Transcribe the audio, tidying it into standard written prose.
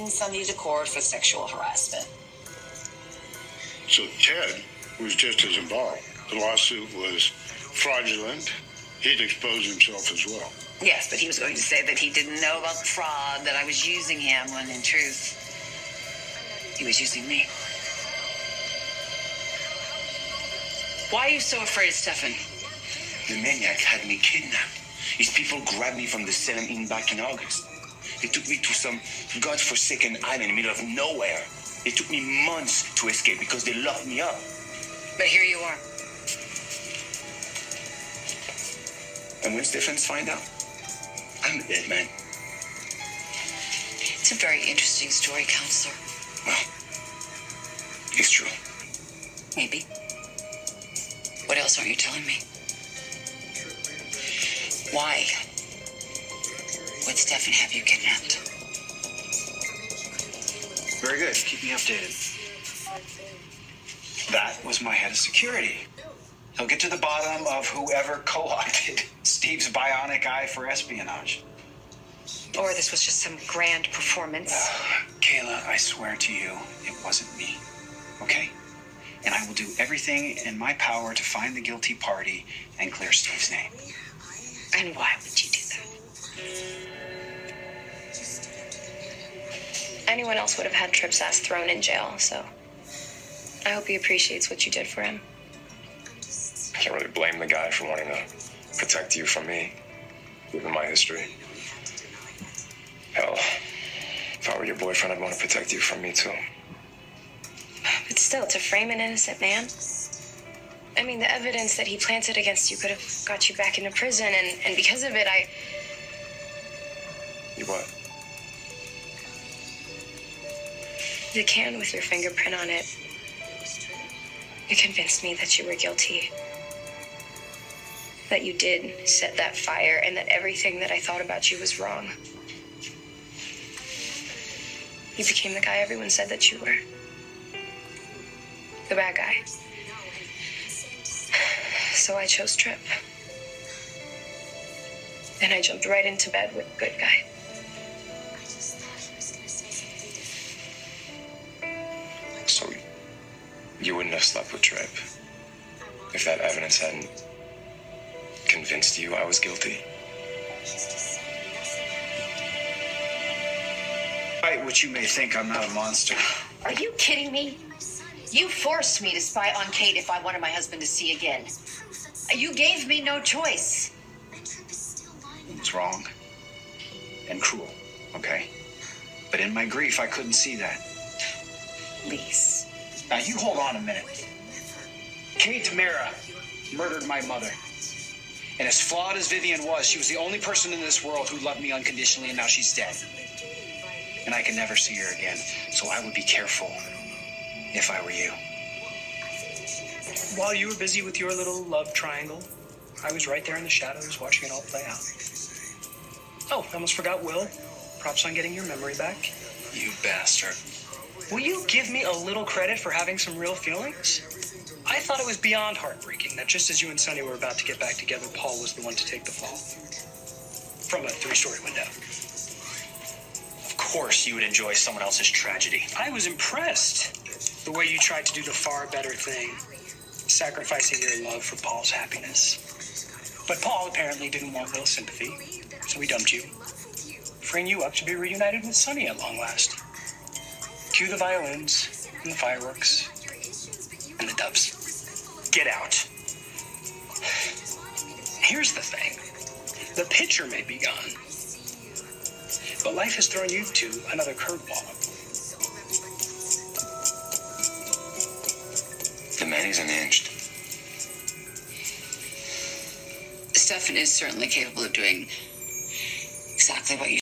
Sunday to court for sexual harassment. So Ted was just as involved. The lawsuit was fraudulent. He'd expose himself as well. Yes, but he was going to say that he didn't know about the fraud, that I was using him, when in truth, he was using me. Why are you so afraid, Stefan? The maniac had me kidnapped. His people grabbed me from the cell in back in August. They took me to some godforsaken island in the middle of nowhere. It took me months to escape because they locked me up. But here you are. And when Stephens find out, I'm a dead man. It's a very interesting story, Counselor. Well, it's true. Maybe. What else aren't you telling me? Why would Stefan have you kidnapped? Very good. Keep me updated. That was my head of security. He'll get to the bottom of whoever co-opted Steve's bionic eye for espionage. Or this was just some grand performance. Kayla, I swear to you, it wasn't me. Okay? And I will do everything in my power to find the guilty party and clear Steve's name. And why would you do that? Anyone else would have had Tripp's ass thrown in jail, so I hope he appreciates what you did for him. I can't really blame the guy for wanting to protect you from me, given my history. Hell, if I were your boyfriend, I'd want to protect you from me too. But still, to frame an innocent man? I mean, the evidence that he planted against you could have got you back into prison, and because of it, You what? The can with your fingerprint on it, it convinced me that you were guilty. That you did set that fire, and that everything that I thought about you was wrong. You became the guy everyone said that you were. The bad guy. So I chose Tripp. And I jumped right into bed with the good guy. So you wouldn't have slept with Tripp if that evidence hadn't convinced you I was guilty? Despite what you may think, I'm not a monster. Are you kidding me? You forced me to spy on Kate if I wanted my husband to see again. You gave me no choice. It's wrong and cruel, okay? But in my grief, I couldn't see that. Please. Now, you hold on a minute. Kate Tamara murdered my mother. And as flawed as Vivian was, she was the only person in this world who loved me unconditionally, and now she's dead. And I can never see her again, so I would be careful if I were you. While you were busy with your little love triangle, I was right there in the shadows watching it all play out. Oh, I almost forgot, Will. Props on getting your memory back. You bastard. Will you give me a little credit for having some real feelings? I thought it was beyond heartbreaking that just as you and Sonny were about to get back together, Paul was the one to take the fall. From a 3-story window. Of course you would enjoy someone else's tragedy. I was impressed. The way you tried to do the far better thing. Sacrificing your love for Paul's happiness. But Paul apparently didn't want Will's sympathy, so he dumped you. Freeing you up to be reunited with Sonny at long last. Cue the violins, and the fireworks, and the doves. Get out. Here's the thing. The picture may be gone, but life has thrown you to another curveball. The man is unhinged. Stefan is certainly capable of doing exactly what you